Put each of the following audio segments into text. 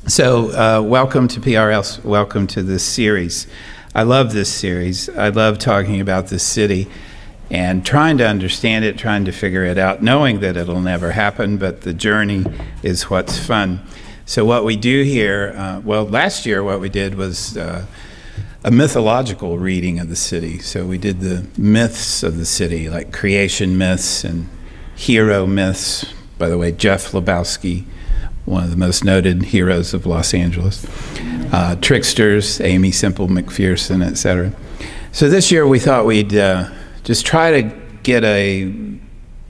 So welcome to PRS, welcome to this series. I love this series. I love talking about this city and trying to understand it, trying to figure it out, knowing that it'll never happen, but the journey is what's fun. So what we do here, last year what we did was a mythological reading of the city. So we did the myths of the city, like creation myths and hero myths. By the way, Jeff Lebowski, one of the most noted heroes of Los Angeles. Tricksters, Amy Semple McPherson, etc. So this year we thought we'd just try to get a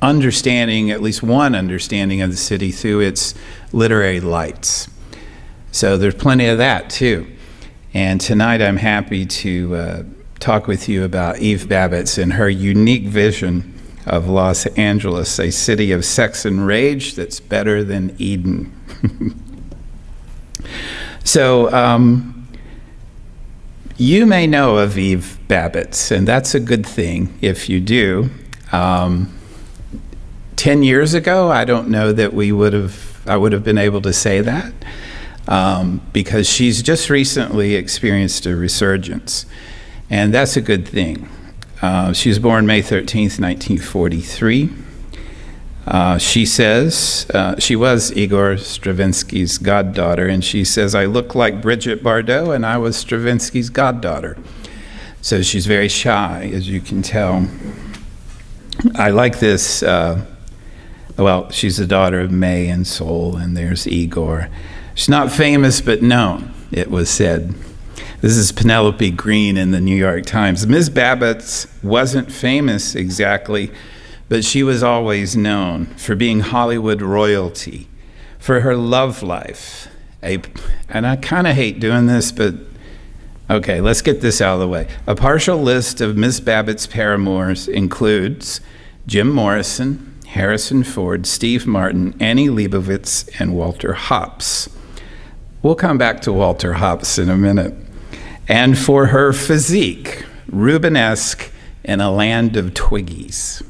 understanding, at least one understanding of the city through its literary lights. So there's plenty of that too. And tonight I'm happy to talk with you about Eve Babitz and her unique vision of Los Angeles, a city of sex and rage that's better than Eden. So you may know of Eve Babitz, and that's a good thing if you do. 10 years ago, I don't know that I would have been able to say that, because she's just recently experienced a resurgence, and that's a good thing. She was born May 13th, 1943. She says she was Igor Stravinsky's goddaughter, and she says, I look like Brigitte Bardot, and I was Stravinsky's goddaughter. So she's very shy, as you can tell. I like this. She's the daughter of May and Sol, and there's Igor. She's not famous, but known, it was said. This is Penelope Green in the New York Times. Ms. Babitz wasn't famous exactly, but she was always known for being Hollywood royalty, for her love life. And I kind of hate doing this, but okay, let's get this out of the way. A partial list of Ms. Babitz's paramours includes Jim Morrison, Harrison Ford, Steve Martin, Annie Leibovitz, and Walter Hopps. We'll come back to Walter Hopps in a minute. And for her physique, Rubenesque in a land of Twiggies.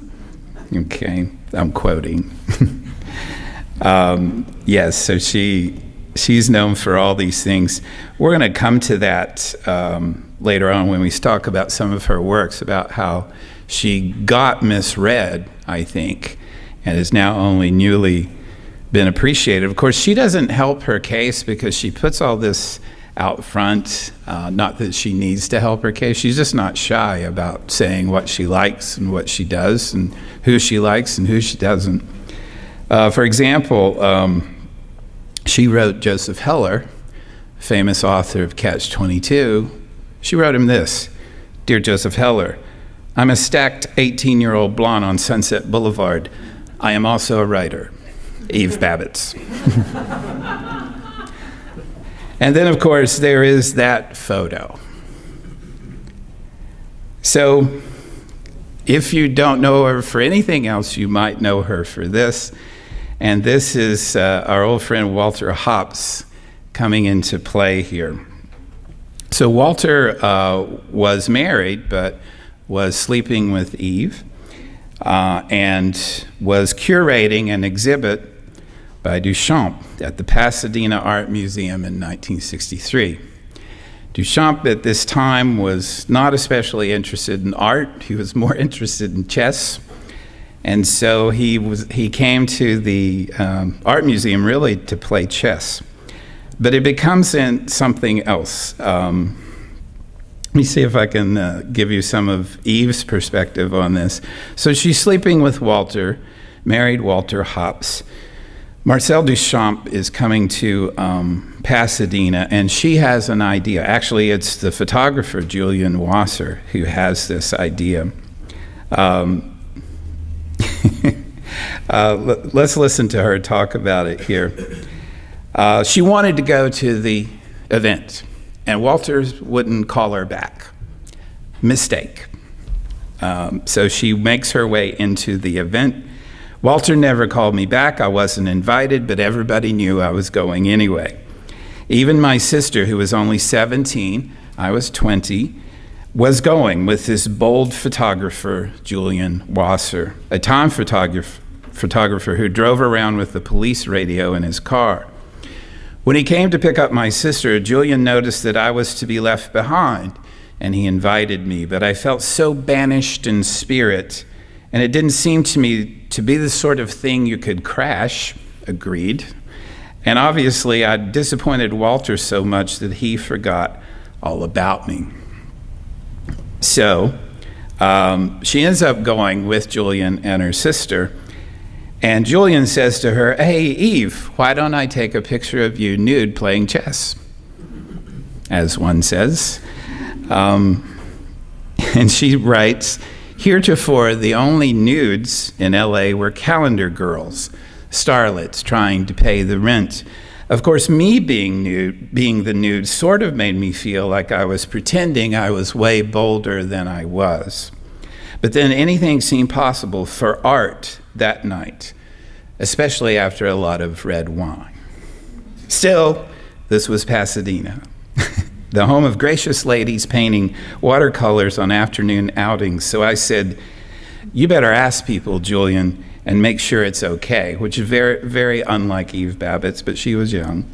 Okay, I'm quoting. Yes, so she's known for all these things. We're going to come to that later on when we talk about some of her works, about how she got misread, I think, and is now only newly been appreciated. Of course, she doesn't help her case because she puts all this out front. Not that she needs to help her case. She's just not shy about saying what she likes and what she does and who she likes and who she doesn't. For example, she wrote Joseph Heller, famous author of Catch-22. She wrote him this: Dear Joseph Heller, I'm a stacked 18-year-old blonde on Sunset Boulevard. I am also a writer. Eve Babitz. And then, of course, there is that photo. So if you don't know her for anything else, you might know her for this. And this is our old friend Walter Hopps coming into play here. So Walter was married, but was sleeping with Eve and was curating an exhibit by Duchamp at the Pasadena Art Museum in 1963. Duchamp at this time was not especially interested in art. He was more interested in chess. And so he came to the art museum really to play chess. But it becomes something else. Let me see if I can give you some of Eve's perspective on this. So she's sleeping with Walter, married Walter Hopps. Marcel Duchamp is coming to Pasadena, and she has an idea. Actually, it's the photographer, Julian Wasser, who has this idea. Let's listen to her talk about it here. She wanted to go to the event, and Walter wouldn't call her back. Mistake. So she makes her way into the event. Walter never called me back. I wasn't invited, but everybody knew I was going anyway. Even my sister, who was only 17, I was 20, was going with this bold photographer, Julian Wasser, a time photographer who drove around with the police radio in his car. When he came to pick up my sister, Julian noticed that I was to be left behind, and he invited me, but I felt so banished in spirit, and it didn't seem to me to be the sort of thing you could crash. Agreed. And obviously, I'd disappointed Walter so much that he forgot all about me. So she ends up going with Julian and her sister, and Julian says to her, "Hey, Eve, why don't I take a picture of you nude playing chess?" As one says. And she writes, "Heretofore, the only nudes in LA were calendar girls, starlets trying to pay the rent. Of course, me being the nude sort of made me feel like I was pretending I was way bolder than I was. But then anything seemed possible for art that night, especially after a lot of red wine. Still, this was Pasadena, the home of gracious ladies painting watercolors on afternoon outings. So I said, 'You better ask people, Julian, and make sure it's okay,' which is very, very unlike Eve Babitz, but she was young.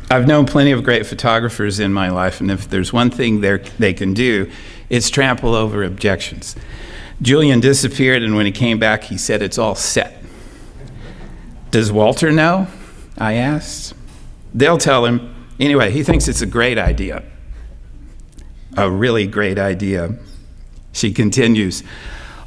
I've known plenty of great photographers in my life, and if there's one thing they can do, it's trample over objections. Julian disappeared, and when he came back, he said, 'It's all set.' 'Does Walter know?' I asked. 'They'll tell him. Anyway, he thinks it's a great idea.'" A really great idea. She continues,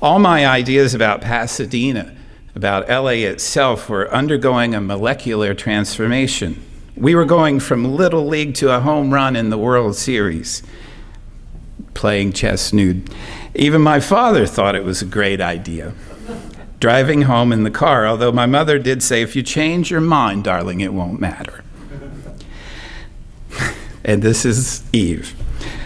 "All my ideas about Pasadena, about LA itself, were undergoing a molecular transformation. We were going from Little League to a home run in the World Series, playing chess nude. Even my father thought it was a great idea. Driving home in the car, although my mother did say, 'If you change your mind, darling, it won't matter.'" And this is Eve.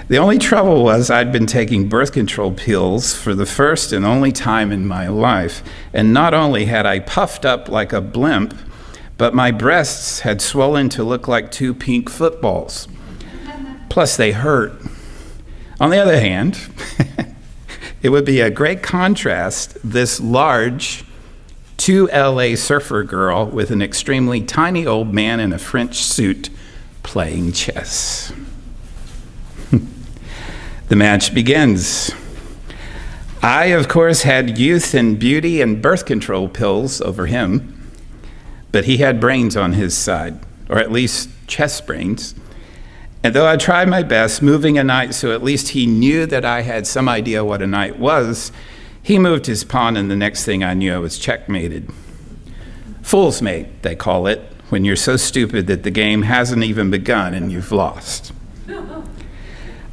"The only trouble was I'd been taking birth control pills for the first and only time in my life, and not only had I puffed up like a blimp, but my breasts had swollen to look like 2 pink footballs. Plus they hurt. On the other hand, it would be a great contrast, this large 2 LA surfer girl with an extremely tiny old man in a French suit playing chess." The match begins. I, of course, had youth and beauty and birth control pills over him, but he had brains on his side, or at least chess brains. And though I tried my best, moving a knight so at least he knew that I had some idea what a knight was, he moved his pawn, and the next thing I knew I was checkmated. Fool's mate, they call it, when you're so stupid that the game hasn't even begun and you've lost.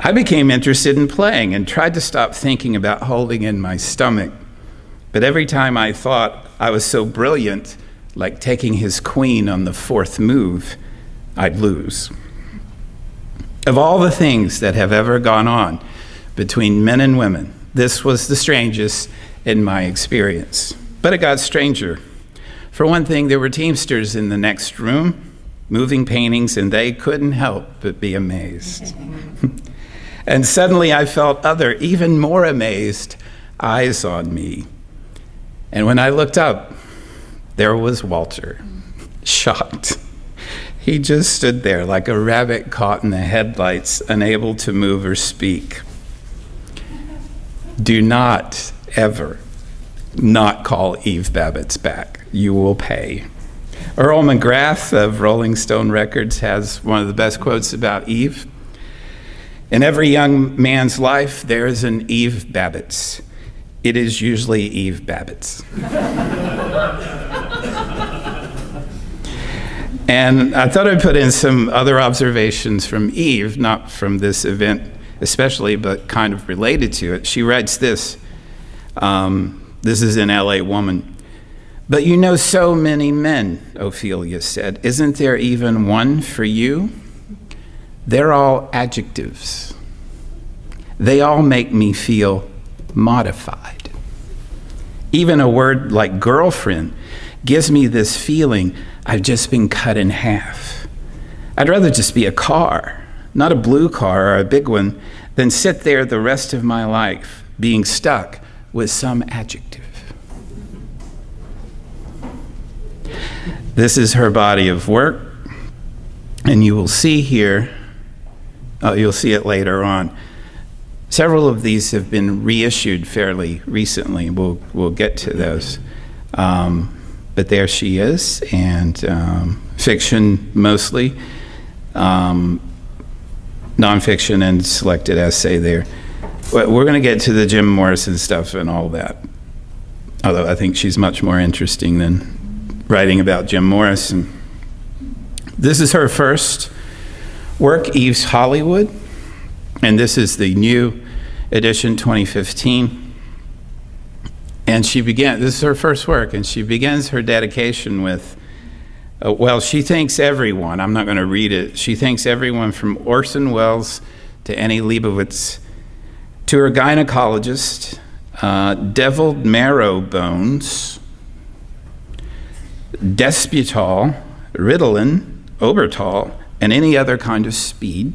I became interested in playing and tried to stop thinking about holding in my stomach. But every time I thought I was so brilliant, like taking his queen on the 4th move, I'd lose. Of all the things that have ever gone on between men and women, this was the strangest in my experience. But it got stranger. For one thing, there were teamsters in the next room, moving paintings, and they couldn't help but be amazed. And suddenly I felt other, even more amazed, eyes on me. And when I looked up, there was Walter, shocked. He just stood there like a rabbit caught in the headlights, unable to move or speak. Do not ever not call Eve Babitz back. You will pay. Earl McGrath of Rolling Stone Records has one of the best quotes about Eve. In every young man's life, there is an Eve Babitz. It is usually Eve Babitz. And I thought I'd put in some other observations from Eve, not from this event especially, but kind of related to it. She writes this. This is in LA Woman. "But you know so many men," Ophelia said. "Isn't there even one for you? They're all adjectives. They all make me feel modified. Even a word like girlfriend gives me this feeling I've just been cut in half. I'd rather just be a car, not a blue car or a big one, than sit there the rest of my life being stuck with some adjective." This is her body of work. And you will see here, you'll see it later on, several of these have been reissued fairly recently. We'll get to those. But there she is, and fiction mostly, nonfiction and selected essay there. We're going to get to the Jim Morrison stuff and all that, although I think she's much more interesting than writing about Jim Morrison. This is her first work, Eve's Hollywood, and this is the new edition, 2015. And this is her first work, and she begins her dedication with, she thanks everyone. I'm not going to read it. She thanks everyone from Orson Welles to Annie Leibovitz, to her gynecologist, deviled marrow bones, Desputal, Ritalin, Obertal, and any other kind of speed.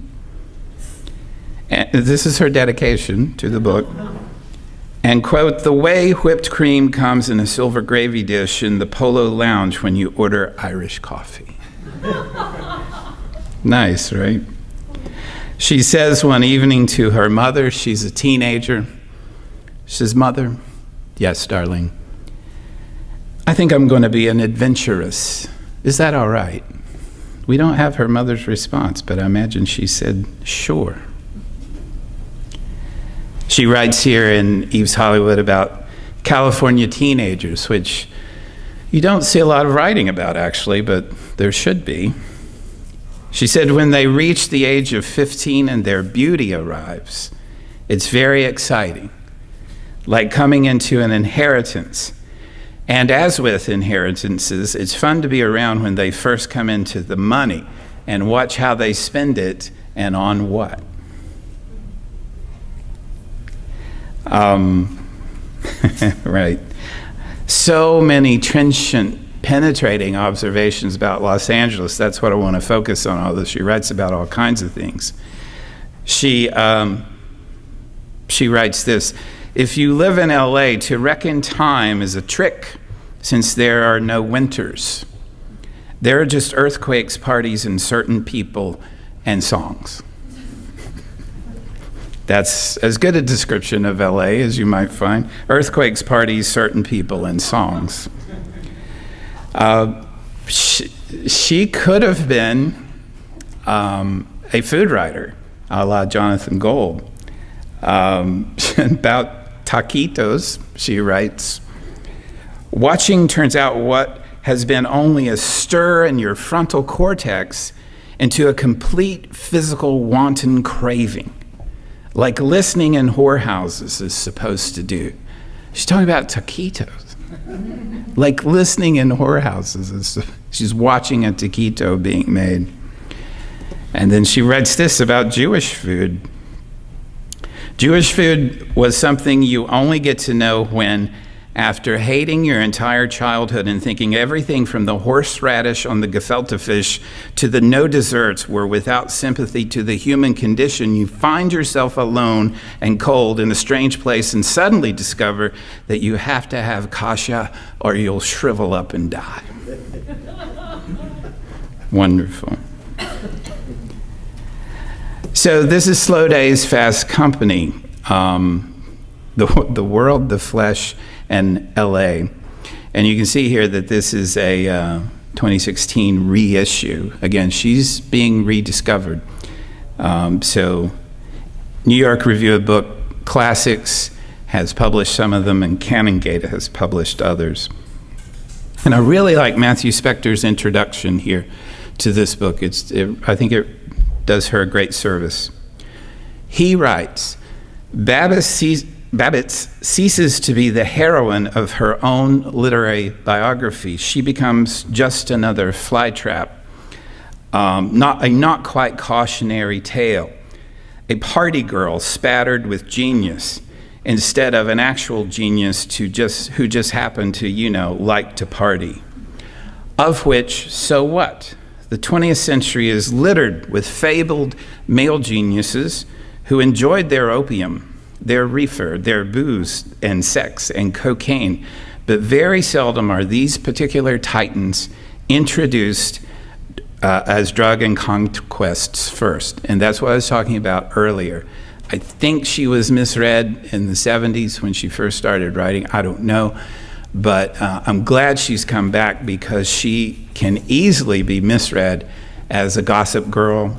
And this is her dedication to the book. And, quote, the way whipped cream comes in a silver gravy dish in the Polo Lounge when you order Irish coffee. Nice, right? She says one evening to her mother, she's a teenager, she says, Mother, yes, darling, I think I'm going to be an adventuress. Is that all right? We don't have her mother's response, but I imagine she said, sure. She writes here in Eve's Hollywood about California teenagers, which you don't see a lot of writing about, actually, but there should be. She said, when they reach the age of 15 and their beauty arrives, it's very exciting, like coming into an inheritance. And as with inheritances, it's fun to be around when they first come into the money and watch how they spend it and on what. Right. So many trenchant, penetrating observations about Los Angeles. That's what I want to focus on, although she writes about all kinds of things. She writes this, if you live in LA, to reckon time is a trick, since there are no winters. There are just earthquakes, parties, and certain people and songs. That's as good a description of LA as you might find. Earthquakes, parties, certain people, and songs. She could have been a food writer, a la Jonathan Gold. About taquitos, she writes, watching turns out what has been only a stir in your frontal cortex into a complete physical wanton craving, like listening in whorehouses is supposed to do. She's talking about taquitos. Like listening in whorehouses. She's watching a taquito being made. And then she writes this about Jewish food. Jewish food was something you only get to know when, after hating your entire childhood and thinking everything from the horseradish on the gefilte fish to the no desserts were without sympathy to the human condition, you find yourself alone and cold in a strange place and suddenly discover that you have to have kasha or you'll shrivel up and die. Wonderful. So this is Slow Days, Fast Company. The world, the flesh, and LA. And you can see here that this is a 2016 reissue. Again, she's being rediscovered. So New York Review of Book Classics has published some of them, and Canongate has published others. And I really like Matthew Spector's introduction here to this book. I think it does her a great service. He writes, Babitz ceases to be the heroine of her own literary biography. She becomes just another flytrap, not quite cautionary tale, a party girl spattered with genius instead of an actual genius who just happened to, like to party. Of which, so what? The 20th century is littered with fabled male geniuses who enjoyed their opium, their reefer, their booze and sex and cocaine, but very seldom are these particular titans introduced as drug and conquests first. And that's what I was talking about earlier. I think she was misread in the 70s when she first started writing. I don't know. But I'm glad she's come back, because she can easily be misread as a gossip girl.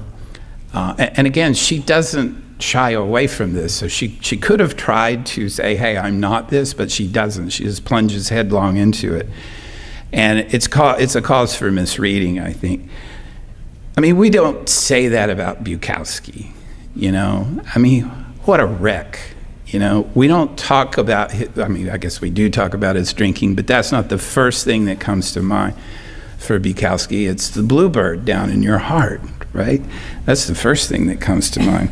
And again, she doesn't shy away from this. So she could have tried to say, hey, I'm not this, but she doesn't. She just plunges headlong into it. And it's a cause for misreading, I think. I mean, we don't say that about Bukowski, you know? I mean, what a wreck, you know? We don't talk about, I guess we do talk about his drinking, but that's not the first thing that comes to mind for Bukowski. It's the bluebird down in your heart, right? That's the first thing that comes to mind.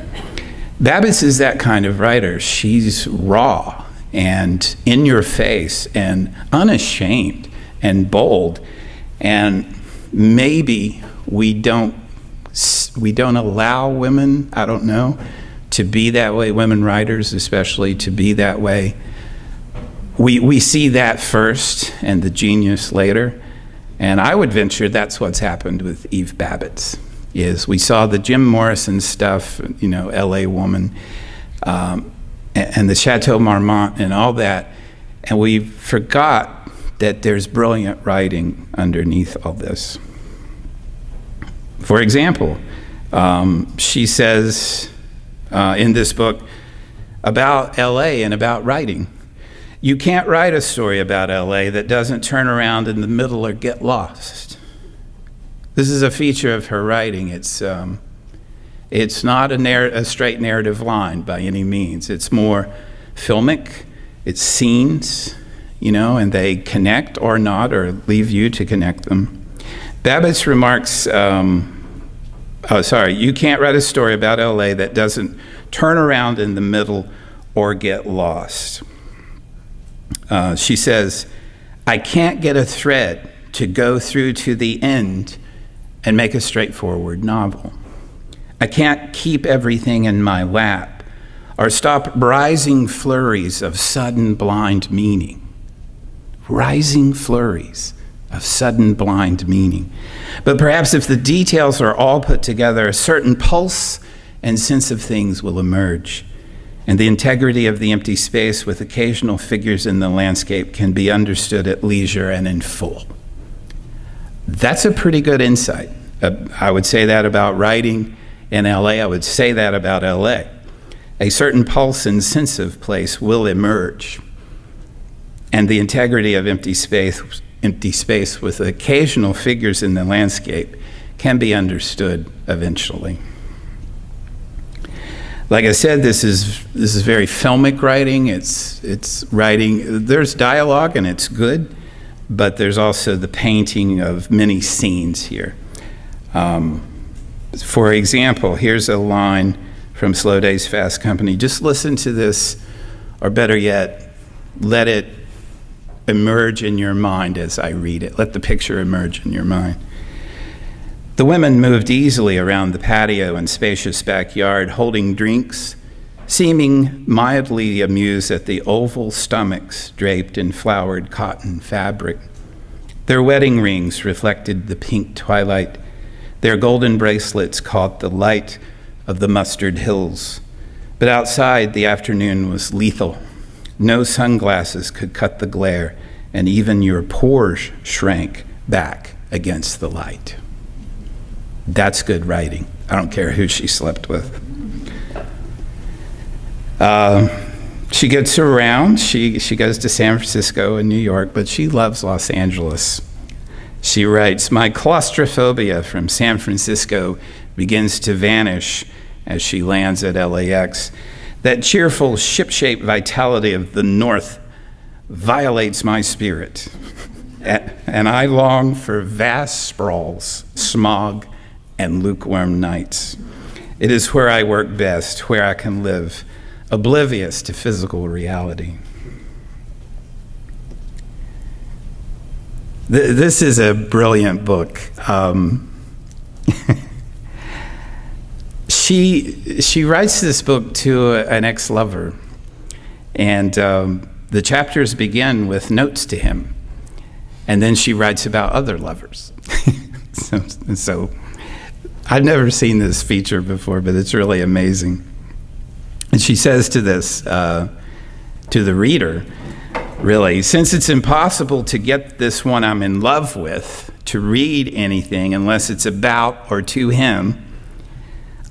Babitz is that kind of writer. She's raw and in your face and unashamed and bold, and maybe we don't allow women, I don't know, to be that way, women writers especially, to be that way. We see that first and the genius later, and I would venture that's what's happened with Eve Babitz, is we saw the Jim Morrison stuff, you know, LA Woman, and the Chateau Marmont and all that, and we forgot that there's brilliant writing underneath all this. For example, she says in this book about LA and about writing, you can't write a story about LA that doesn't turn around in the middle or get lost. This is a feature of her writing. It's not a straight narrative line by any means. It's more filmic, it's scenes, you know, and they connect or not, or leave you to connect them. Babitz remarks, you can't write a story about LA that doesn't turn around in the middle or get lost. She says, I can't get a thread to go through to the end and make a straightforward novel. I can't keep everything in my lap or stop rising flurries of sudden blind meaning. Rising flurries of sudden blind meaning. But perhaps if the details are all put together, a certain pulse and sense of things will emerge, and the integrity of the empty space with occasional figures in the landscape can be understood at leisure and in full. That's a pretty good insight. I would say that about writing in LA. I would say that about LA. A certain pulse and sense of place will emerge, and the integrity of empty space with occasional figures in the landscape can be understood eventually. Like I said, this is very filmic writing. It's writing. There's dialogue and it's good, but there's also the painting of many scenes here. For example, here's a line from Slow Days, Fast Company. Just listen to this, or better yet, let it emerge in your mind as I read it. Let the picture emerge in your mind. The women moved easily around the patio and spacious backyard, holding drinks, seeming mildly amused at the oval stomachs draped in flowered cotton fabric. Their wedding rings reflected the pink twilight. Their golden bracelets caught the light of the mustard hills. But outside, the afternoon was lethal. No sunglasses could cut the glare, and even your pores shrank back against the light. That's good writing. I don't care who she slept with. She gets around. She goes to San Francisco and New York, but she loves Los Angeles. She writes, my claustrophobia from San Francisco begins to vanish as she lands at LAX. That cheerful, ship-shaped vitality of the North violates my spirit, and I long for vast sprawls, smog, and lukewarm nights. It is where I work best, where I can live, oblivious to physical reality. This is a brilliant book. She writes this book to an ex-lover, and the chapters begin with notes to him, and then she writes about other lovers. So I've never seen this feature before, but it's really amazing. And she says to this, to the reader, really, since it's impossible to get this one I'm in love with to read anything unless it's about or to him,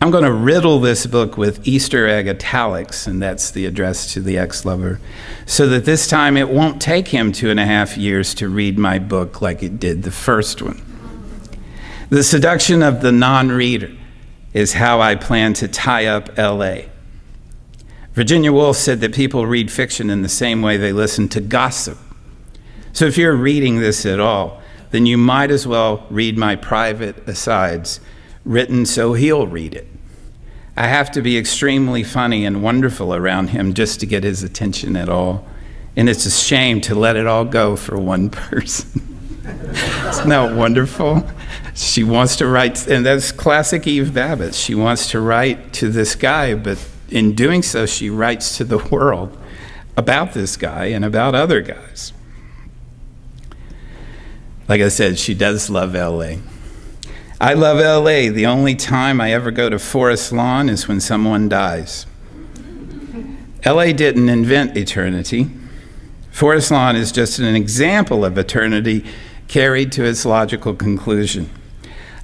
I'm going to riddle this book with Easter egg italics, and that's the address to the ex-lover, so that this time it won't take him 2.5 years to read my book like it did the first one. The seduction of the non-reader is how I plan to tie up L.A. Virginia Woolf said that people read fiction in the same way they listen to gossip. So if you're reading this at all, then you might as well read my private asides, written so he'll read it. I have to be extremely funny and wonderful around him just to get his attention at all. And it's a shame to let it all go for one person. Isn't that wonderful? She wants to write, and that's classic Eve Babitz. She wants to write to this guy, but in doing so, she writes to the world about this guy and about other guys. Like I said, she does love L.A. I love L.A. The only time I ever go to Forest Lawn is when someone dies. L.A. didn't invent eternity. Forest Lawn is just an example of eternity carried to its logical conclusion.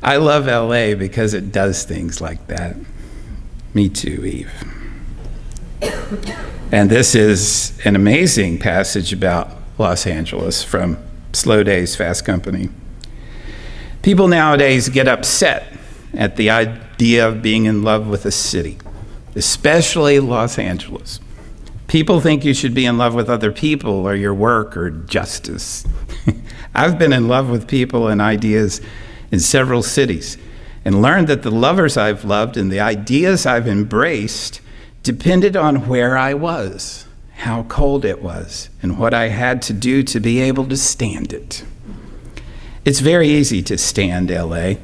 I love L.A. because it does things like that. Me too, Eve. And this is an amazing passage about Los Angeles from Slow Days, Fast Company. People nowadays get upset at the idea of being in love with a city, especially Los Angeles. People think you should be in love with other people or your work or justice. I've been in love with people and ideas in several cities and learned that the lovers I've loved and the ideas I've embraced depended on where I was, how cold it was, and what I had to do to be able to stand it. It's very easy to stand LA,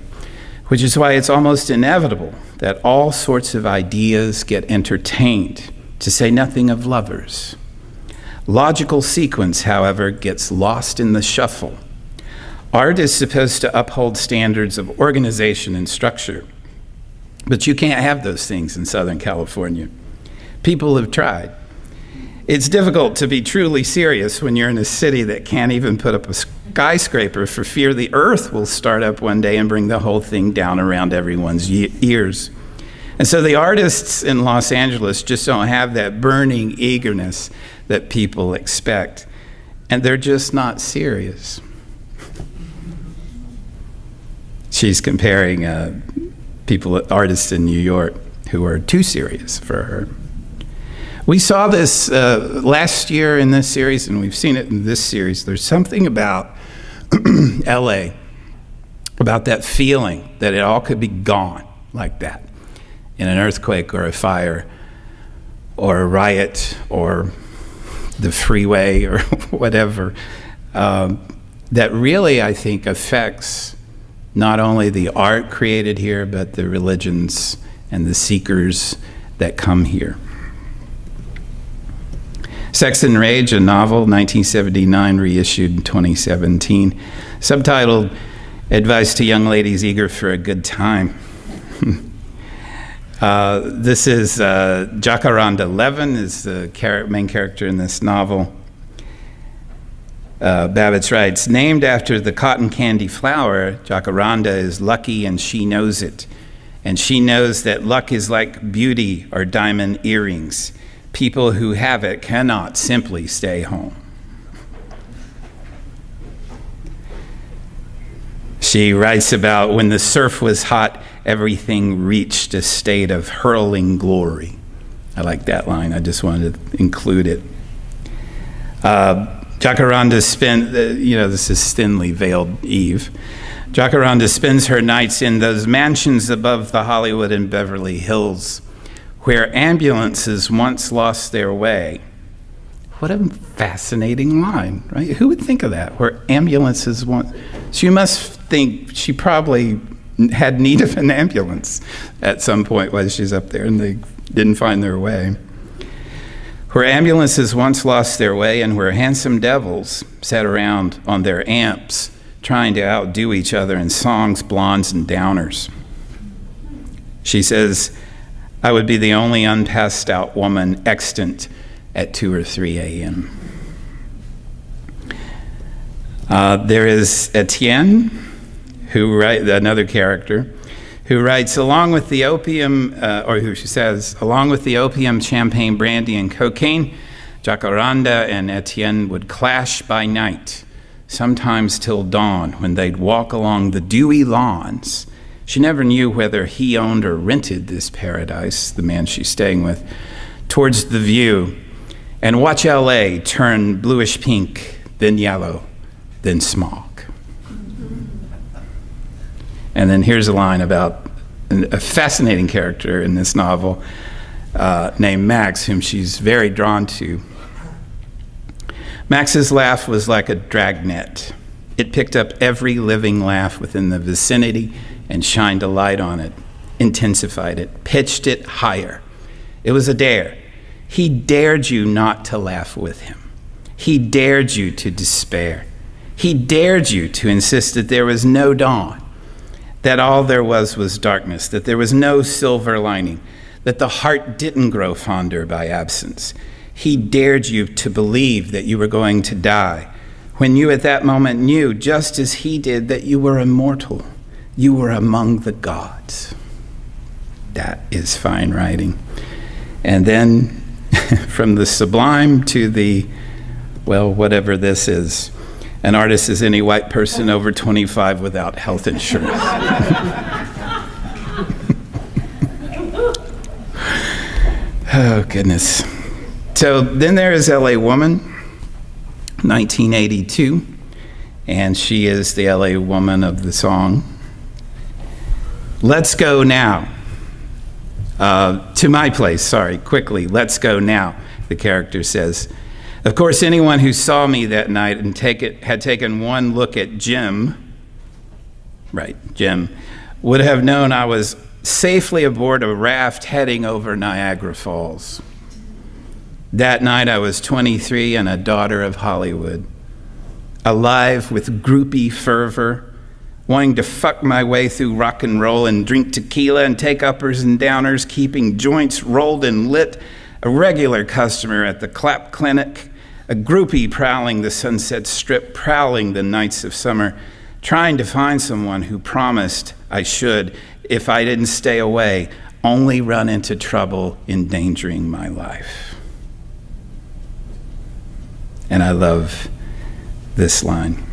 which is why it's almost inevitable that all sorts of ideas get entertained, to say nothing of lovers. Logical sequence, however, gets lost in the shuffle. Art is supposed to uphold standards of organization and structure, but you can't have those things in Southern California. People have tried. It's difficult to be truly serious when you're in a city that can't even put up a skyscraper for fear the earth will start up one day and bring the whole thing down around everyone's ears. And so the artists in Los Angeles just don't have that burning eagerness that people expect. And they're just not serious. She's comparing artists in New York who are too serious for her. We saw this last year in this series, and we've seen it in this series. There's something about LA, about that feeling that it all could be gone like that in an earthquake or a fire or a riot or the freeway or whatever, that really, I think, affects not only the art created here, but the religions and the seekers that come here. Sex and Rage, a novel, 1979, reissued in 2017, subtitled Advice to Young Ladies Eager for a Good Time. This is Jacaranda Levin is the main character in this novel. Babitz writes, named after the cotton candy flower, Jacaranda is lucky and she knows it. And she knows that luck is like beauty or diamond earrings. People who have it cannot simply stay home. She writes about when the surf was hot, everything reached a state of hurling glory. I like that line. I just wanted to include it. Jacaranda this is thinly veiled Eve. Jacaranda spends her nights in those mansions above the Hollywood and Beverly Hills, where ambulances once lost their way. What a fascinating line, right? Who would think of that? Where ambulances once... So you must think she probably had need of an ambulance at some point while she's up there and they didn't find their way. Where ambulances once lost their way and where handsome devils sat around on their amps trying to outdo each other in songs, blondes, and downers. She says, I would be the only unpassed out woman extant at 2 or 3 a.m. There is Etienne, another character, who writes, along with the opium, along with the opium, champagne, brandy, and cocaine, Jacaranda and Etienne would clash by night, sometimes till dawn, when they'd walk along the dewy lawns. She never knew whether he owned or rented this paradise, the man she's staying with, towards the view, and watch L.A. turn bluish pink, then yellow, then smog. And then here's a line about a fascinating character in this novel named Max, whom she's very drawn to. Max's laugh was like a dragnet. It picked up every living laugh within the vicinity and shined a light on it, intensified it, pitched it higher. It was a dare. He dared you not to laugh with him. He dared you to despair. He dared you to insist that there was no dawn, that all there was darkness, that there was no silver lining, that the heart didn't grow fonder by absence. He dared you to believe that you were going to die, when you at that moment knew, just as he did, that you were immortal. You were among the gods. That is fine writing. And then from the sublime to the, well, whatever this is, an artist is any white person over 25 without health insurance. Oh, goodness. So then there is L.A. Woman, 1982, and she is the L.A. woman of the song. Let's go now. To my place, quickly, let's go now, the character says. Of course, anyone who saw me that night and had taken one look at Jim, would have known I was safely aboard a raft heading over Niagara Falls. That night I was 23 and a daughter of Hollywood, alive with groupie fervor, wanting to fuck my way through rock and roll and drink tequila and take uppers and downers, keeping joints rolled and lit, a regular customer at the Clap Clinic, a groupie prowling the Sunset Strip, prowling the nights of summer, trying to find someone who promised I should, if I didn't stay away, only run into trouble endangering my life. And I love this line.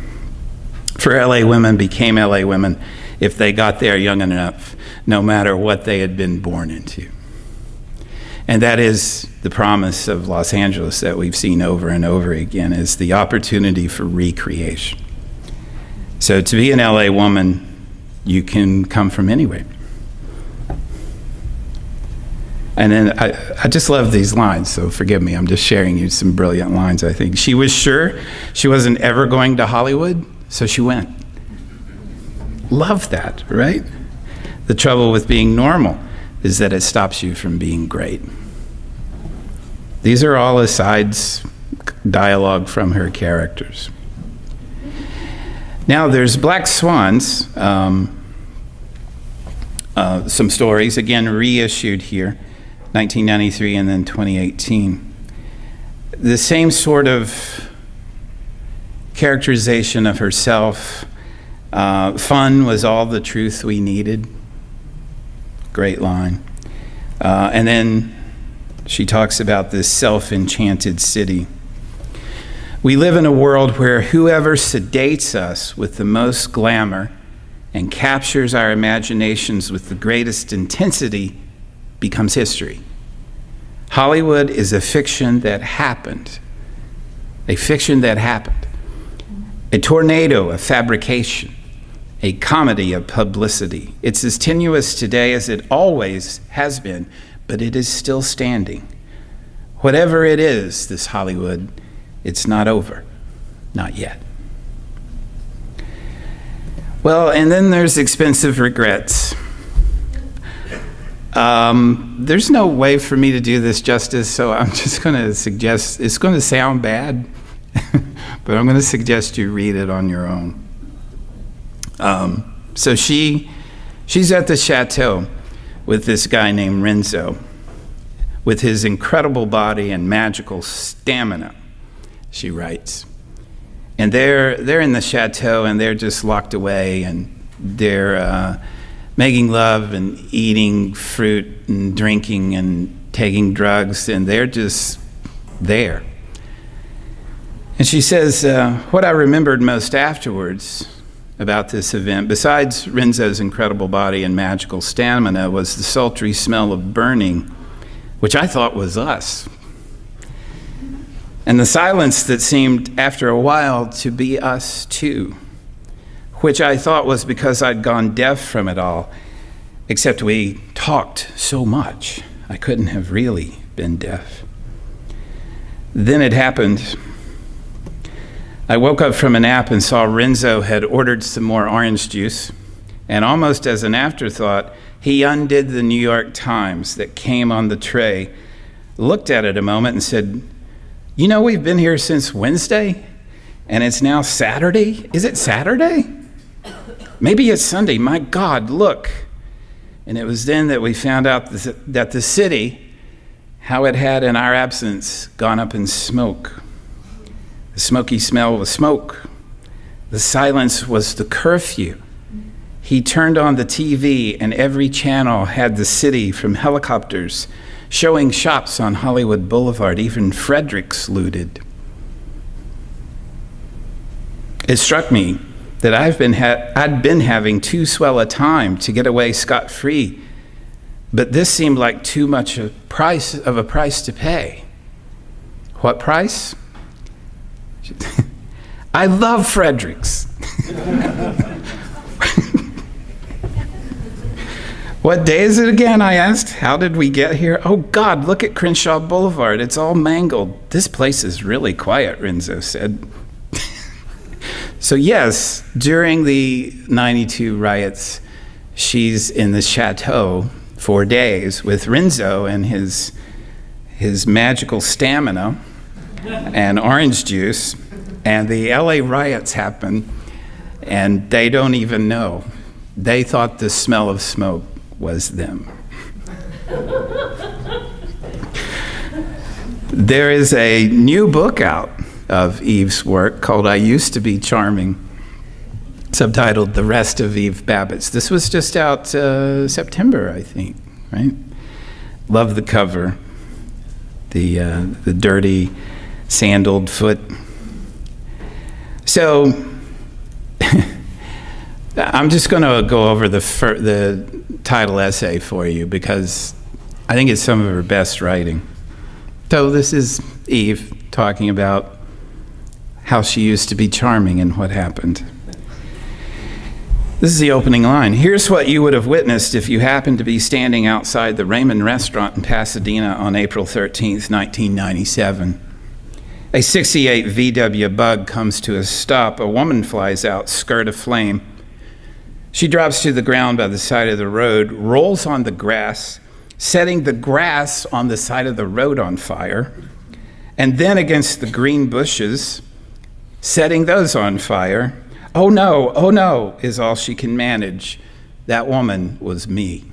For LA women became LA women if they got there young enough, no matter what they had been born into. And that is the promise of Los Angeles that we've seen over and over again, is the opportunity for recreation. So to be an LA woman, you can come from anywhere. And then I just love these lines, so forgive me, I'm just sharing you some brilliant lines, I think. She was sure she wasn't ever going to Hollywood, so she went. Love that, right? The trouble with being normal is that it stops you from being great. These are all asides, dialogue from her characters. Now there's Black Swans, some stories, again reissued here, 1993 and then 2018. The same sort of characterization of herself. Fun was all the truth we needed. Great line. And then she talks about this self-enchanted city. We live in a world where whoever sedates us with the most glamour and captures our imaginations with the greatest intensity becomes history. Hollywood is a fiction that happened. A fiction that happened. A tornado of fabrication. A comedy of publicity. It's as tenuous today as it always has been, but it is still standing. Whatever it is, this Hollywood, it's not over. Not yet. Well, and then there's expensive regrets. There's no way for me to do this justice, so I'm just going to suggest, it's going to sound bad, but I'm going to suggest you read it on your own. So she's at the chateau with this guy named Renzo, with his incredible body and magical stamina, she writes. And they're in the chateau, and they're just locked away, and they're making love and eating fruit and drinking and taking drugs, and they're just there. And she says, what I remembered most afterwards about this event, besides Renzo's incredible body and magical stamina, was the sultry smell of burning, which I thought was us. And the silence that seemed, after a while, to be us too, which I thought was because I'd gone deaf from it all, except we talked so much, I couldn't have really been deaf. Then it happened. I woke up from a nap and saw Renzo had ordered some more orange juice, and almost as an afterthought, he undid the New York Times that came on the tray, looked at it a moment and said, "You know, we've been here since Wednesday, and it's now Saturday. Is it Saturday? Maybe it's Sunday. My God, look." And it was then that we found out that the city, how it had in our absence gone up in smoke. The smoky smell was smoke. The silence was the curfew. He turned on the TV, and every channel had the city from helicopters showing shops on Hollywood Boulevard, even Frederick's looted. It struck me that I'd been having too swell a time to get away scot-free, but this seemed like too much of a price to pay. What price? I love Frederick's. What day is it again? I asked. How did we get here? Oh God, look at Crenshaw Boulevard. It's all mangled. This place is really quiet, Renzo said. So yes, during the 92 riots, she's in the chateau for days with Renzo and his magical stamina and orange juice, and the LA riots happen, and they don't even know. They thought the smell of smoke was them. There is a new book out of Eve's work called I Used to Be Charming, subtitled The Rest of Eve Babitz. This was just out September, I think, right? Love the cover, the dirty, sandaled foot. So I'm just going to go over the title essay for you because I think it's some of her best writing. So this is Eve talking about how she used to be charming and what happened. This is the opening line. Here's what you would have witnessed if you happened to be standing outside the Raymond restaurant in Pasadena on April 13th, 1997. A 68 VW Bug comes to a stop. A woman flies out, skirt aflame. She drops to the ground by the side of the road, rolls on the grass, setting the grass on the side of the road on fire, and then against the green bushes, setting those on fire. Oh no, is all she can manage. That woman was me.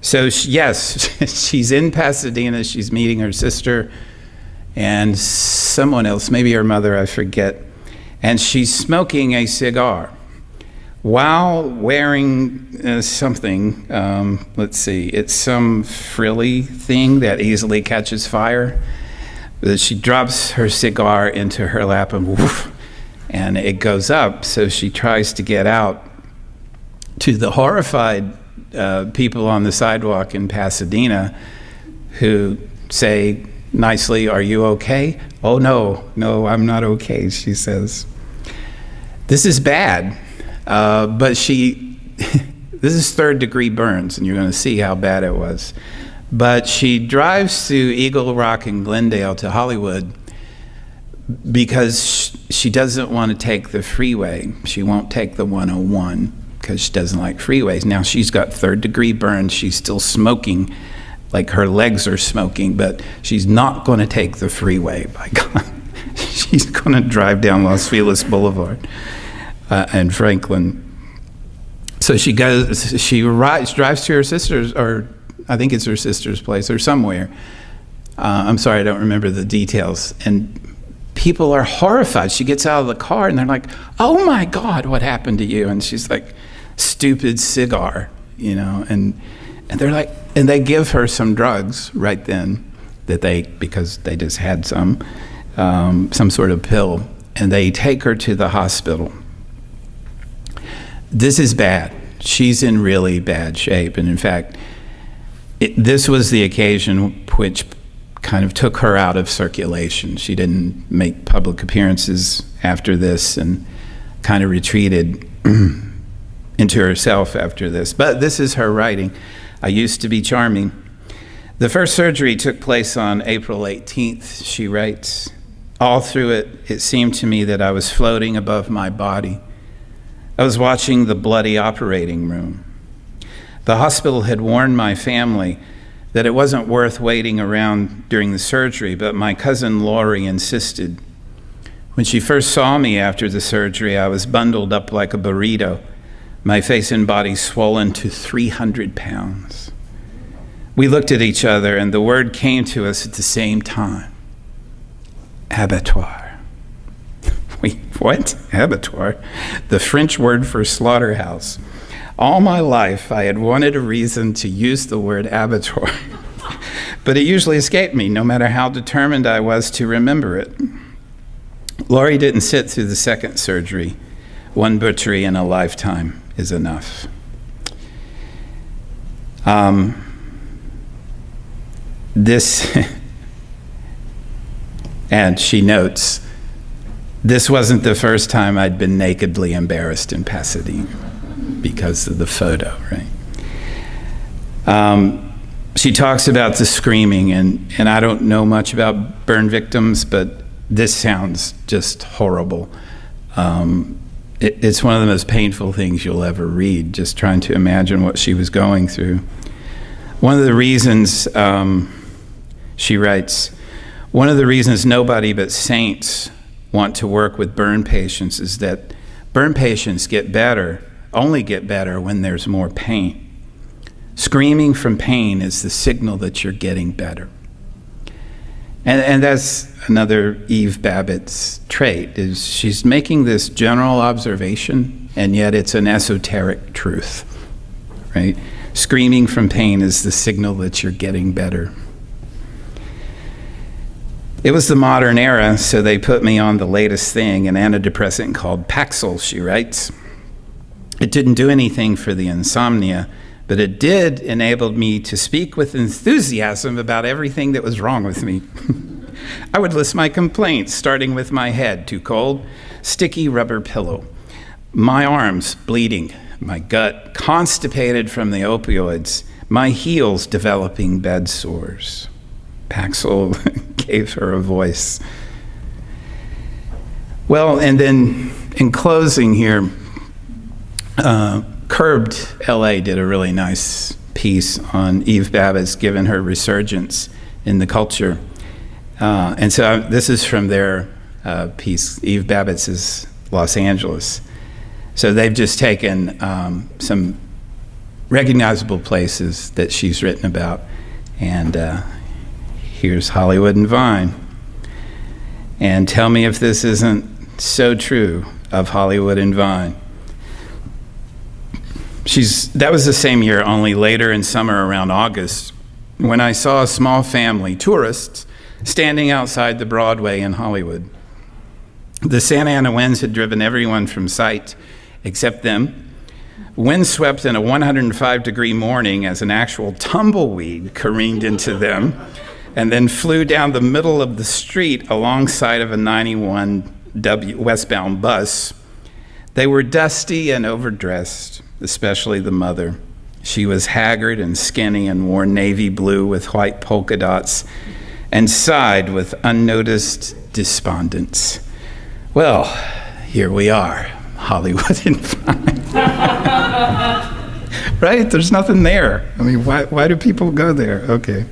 So yes, she's in Pasadena, she's meeting her sister and someone else, maybe her mother, I forget, and she's smoking a cigar while wearing something, let's see, it's some frilly thing that easily catches fire. She drops her cigar into her lap and woof, and it goes up, so she tries to get out. To the horrified people on the sidewalk in Pasadena who say nicely, "Are you okay?" "Oh no, I'm not okay," she says. This is bad, but this is third-degree burns, and you're going to see how bad it was. But she drives through Eagle Rock and Glendale to Hollywood because she doesn't want to take the freeway. She won't take the 101 because she doesn't like freeways. Now she's got third-degree burns. She's still smoking, like her legs are smoking, but she's not going to take the freeway, by God. She's going to drive down Los Feliz Boulevard and Franklin. So she drives to her sister's, or I think it's her sister's place or somewhere. I'm sorry, I don't remember the details. And people are horrified. She gets out of the car and they're like, "Oh my God, what happened to you?" And she's like, "Stupid cigar," and they're like, and they give her some drugs right then because they just had some sort of pill, and they take her to the hospital. This is bad. She's in really bad shape. And in fact, this was the occasion which kind of took her out of circulation. She didn't make public appearances after this and kind of retreated into herself after this. But this is her writing. "I used to be charming. The first surgery took place on April 18th, she writes. All through it, it seemed to me that I was floating above my body. I was watching the bloody operating room. The hospital had warned my family that it wasn't worth waiting around during the surgery, but my cousin Lori insisted. When she first saw me after the surgery, I was bundled up like a burrito, my face and body swollen to 300 pounds. We looked at each other, and the word came to us at the same time. Abattoir. Wait, what? Abattoir? The French word for slaughterhouse. All my life, I had wanted a reason to use the word abattoir, but it usually escaped me, no matter how determined I was to remember it. Laurie didn't sit through the second surgery. One butchery in a lifetime is enough. And she notes, this wasn't the first time I'd been nakedly embarrassed in Pasadena because of the photo, right? She talks about the screaming, and I don't know much about burn victims, but this sounds just horrible. It's one of the most painful things you'll ever read, just trying to imagine what she was going through. One of the reasons, she writes, one of the reasons nobody but saints want to work with burn patients is that burn patients only get better when there's more pain. Screaming from pain is the signal that you're getting better. And that's another Eve Babitz trait, is she's making this general observation, and yet it's an esoteric truth, right? Screaming from pain is the signal that you're getting better. It was the modern era, so they put me on the latest thing, an antidepressant called Paxil, she writes. It didn't do anything for the insomnia, but it did enable me to speak with enthusiasm about everything that was wrong with me. I would list my complaints, starting with my head, too cold, sticky rubber pillow, my arms bleeding, my gut constipated from the opioids, my heels developing bed sores. Paxil gave her a voice. Well, and then in closing here, Curbed LA did a really nice piece on Eve Babitz, given her resurgence in the culture. And so this is from their piece, Eve Babitz's Los Angeles. So they've just taken some recognizable places that she's written about, and here's Hollywood and Vine. And tell me if this isn't so true of Hollywood and Vine. That was the same year, only later in summer around August, when I saw a small family, tourists, standing outside the Broadway in Hollywood. The Santa Ana winds had driven everyone from sight except them. Wind swept in a 105-degree morning as an actual tumbleweed careened into them and then flew down the middle of the street alongside of a 91W westbound bus. They were dusty and overdressed, especially the mother. She was haggard and skinny and wore navy blue with white polka dots and sighed with unnoticed despondence. Well, here we are, Hollywood and Vine. Right? There's nothing there. I mean, why do people go there? Okay.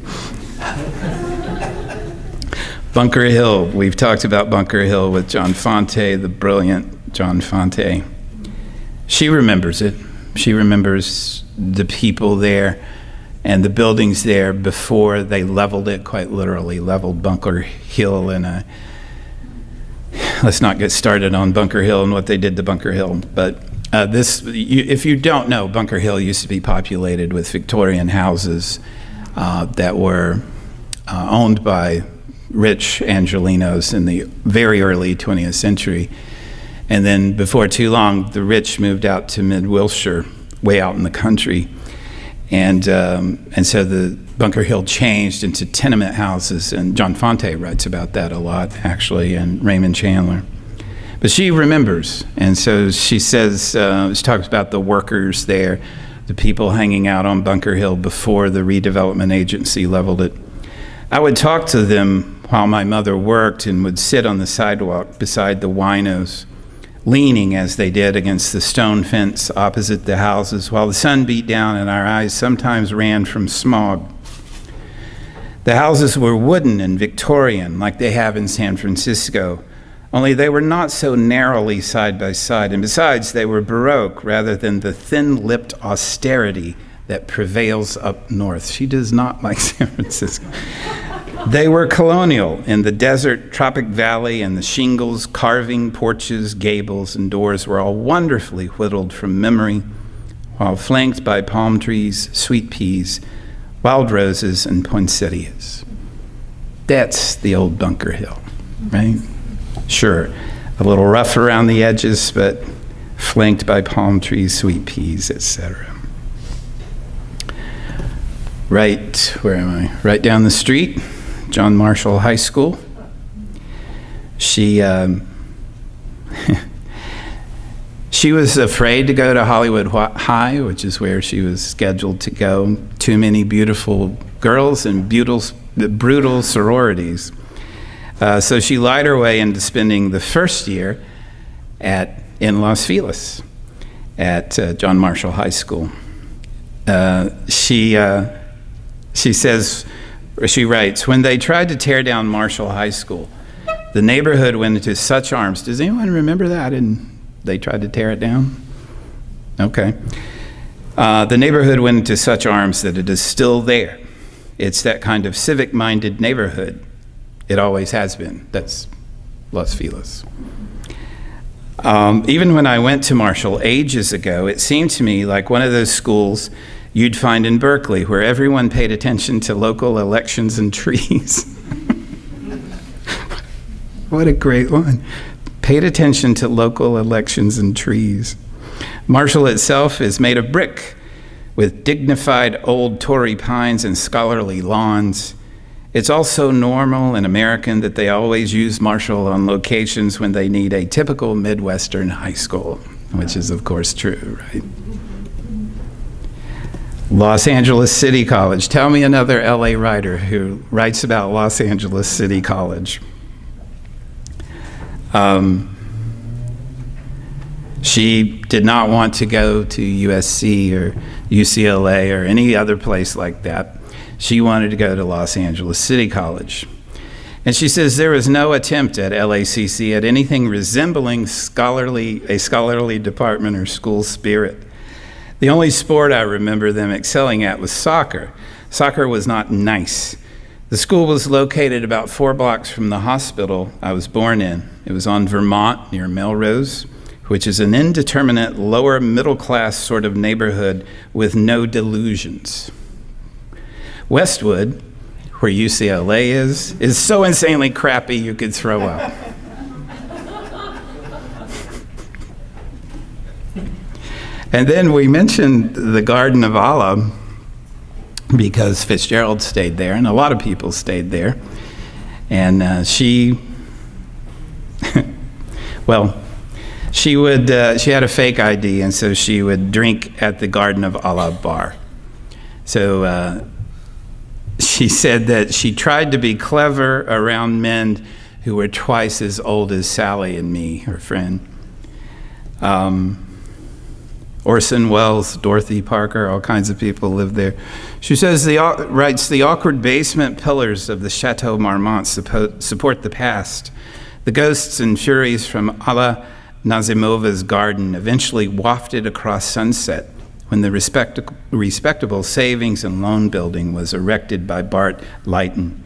Bunker Hill. We've talked about Bunker Hill with John Fonte, the brilliant John Fonte. She remembers it. She remembers the people there and the buildings there before they leveled it, quite literally, leveled Bunker Hill. And let's not get started on Bunker Hill and what they did to Bunker Hill. But if you don't know, Bunker Hill used to be populated with Victorian houses that were owned by rich Angelenos in the very early 20th century. And then before too long, the rich moved out to mid-Wilshire, way out in the country. And so the Bunker Hill changed into tenement houses, and John Fonte writes about that a lot, actually, and Raymond Chandler. But she remembers, and so she says, she talks about the workers there, the people hanging out on Bunker Hill before the redevelopment agency leveled it. I would talk to them while my mother worked and would sit on the sidewalk beside the winos, leaning as they did against the stone fence opposite the houses, while the sun beat down and our eyes sometimes ran from smog. The houses were wooden and Victorian, like they have in San Francisco, only they were not so narrowly side by side, and besides, they were Baroque rather than the thin-lipped austerity that prevails up north. She does not like San Francisco. They were colonial in the desert, tropic valley, and the shingles, carving, porches, gables, and doors were all wonderfully whittled from memory, while flanked by palm trees, sweet peas, wild roses, and poinsettias. That's the old Bunker Hill, right? Sure, a little rough around the edges, but flanked by palm trees, sweet peas, etc. Right, where am I? Right down the street, John Marshall High School. She she was afraid to go to Hollywood High, which is where she was scheduled to go. Too many beautiful girls and brutal sororities. So she lied her way into spending the first year in Los Feliz at John Marshall High School. She says, or she writes, when they tried to tear down Marshall High School, the neighborhood went into such arms. Does anyone remember that? And they tried to tear it down? Okay. The neighborhood went into such arms that it is still there. It's that kind of civic-minded neighborhood. It always has been. That's Los Feliz. Even when I went to Marshall ages ago, it seemed to me like one of those schools you'd find in Berkeley, where everyone paid attention to local elections and trees. What a great one. Paid attention to local elections and trees. Marshall itself is made of brick, with dignified old Tory pines and scholarly lawns. It's also normal and American that they always use Marshall on locations when they need a typical Midwestern high school, which is, of course, true, right? Los Angeles City College. Tell me another LA writer who writes about Los Angeles City College. She did not want to go to USC or UCLA or any other place like that. She wanted to go to Los Angeles City College. And she says there was no attempt at LACC at anything resembling a scholarly department or school spirit. The only sport I remember them excelling at was soccer. Soccer was not nice. The school was located about 4 blocks from the hospital I was born in. It was on Vermont near Melrose, which is an indeterminate lower middle class sort of neighborhood with no delusions. Westwood, where UCLA is so insanely crappy you could throw up. And then we mentioned the Garden of Allah because Fitzgerald stayed there, and a lot of people stayed there. And she had a fake ID, and so she would drink at the Garden of Allah bar. So she said that she tried to be clever around men who were twice as old as Sally and me, her friend. Orson Welles, Dorothy Parker, all kinds of people lived there. She says, writes, the awkward basement pillars of the Chateau Marmont support the past. The ghosts and furies from Alla Nazimova's garden eventually wafted across sunset when the respectable savings and loan building was erected by Bart Leighton.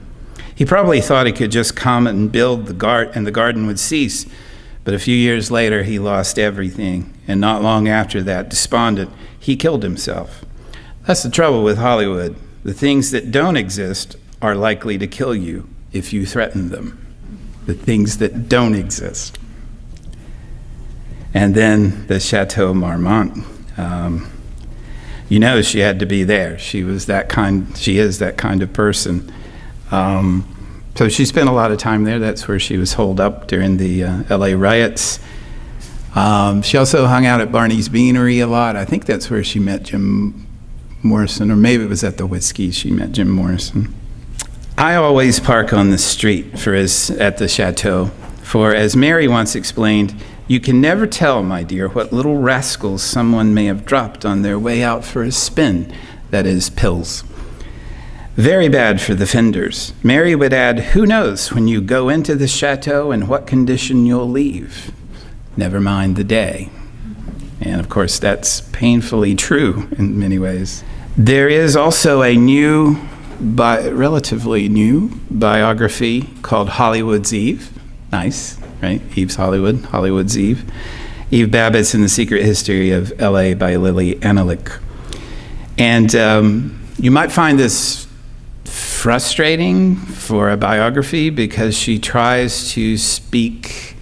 He probably thought he could just come and build and the garden would cease. But a few years later, he lost everything. And not long after that, despondent, he killed himself. That's the trouble with Hollywood. The things that don't exist are likely to kill you if you threaten them. The things that don't exist. And then the Chateau Marmont. She had to be there. She is that kind of person. So she spent a lot of time there. That's where she was holed up during the LA riots. She also hung out at Barney's Beanery a lot. I think that's where she met Jim Morrison, or maybe it was at the Whiskey she met Jim Morrison. I always park on the street at the chateau, for as Mary once explained, you can never tell, my dear, what little rascals someone may have dropped on their way out for a spin, that is, pills. Very bad for the fenders. Mary would add, who knows when you go into the chateau and what condition you'll leave. Never mind the day. And of course, that's painfully true in many ways. There is also a relatively new biography called Hollywood's Eve. Nice, right? Eve's Hollywood, Hollywood's Eve. Eve Babitz and the Secret History of L.A. by Lily Analik. And you might find this frustrating for a biography because she tries to speak,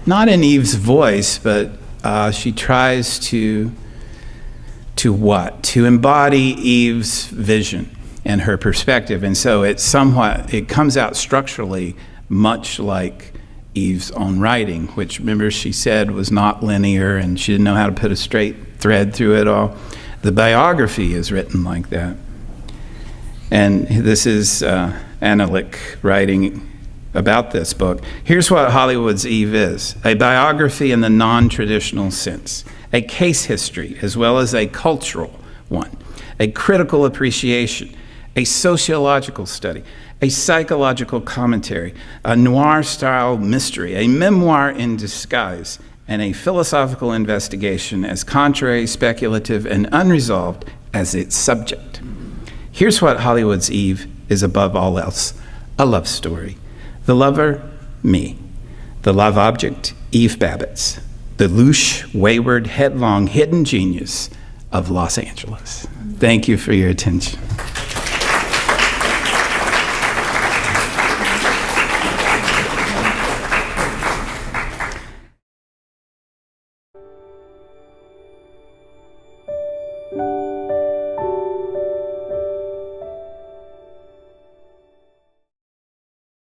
not in Eve's voice, but she tries to embody Eve's vision and her perspective. And so it comes out structurally much like Eve's own writing, which, remember, she said was not linear and she didn't know how to put a straight thread through it all. The biography is written like that. And this is Analik writing about this book. Here's what Hollywood's Eve is: a biography in the non-traditional sense, a case history as well as a cultural one, a critical appreciation, a sociological study, a psychological commentary, a noir-style mystery, a memoir in disguise, and a philosophical investigation as contrary, speculative, and unresolved as its subject. Here's what Hollywood's Eve is above all else: a love story. The lover, me. The love object, Eve Babitz. The louche, wayward, headlong, hidden genius of Los Angeles. Thank you for your attention.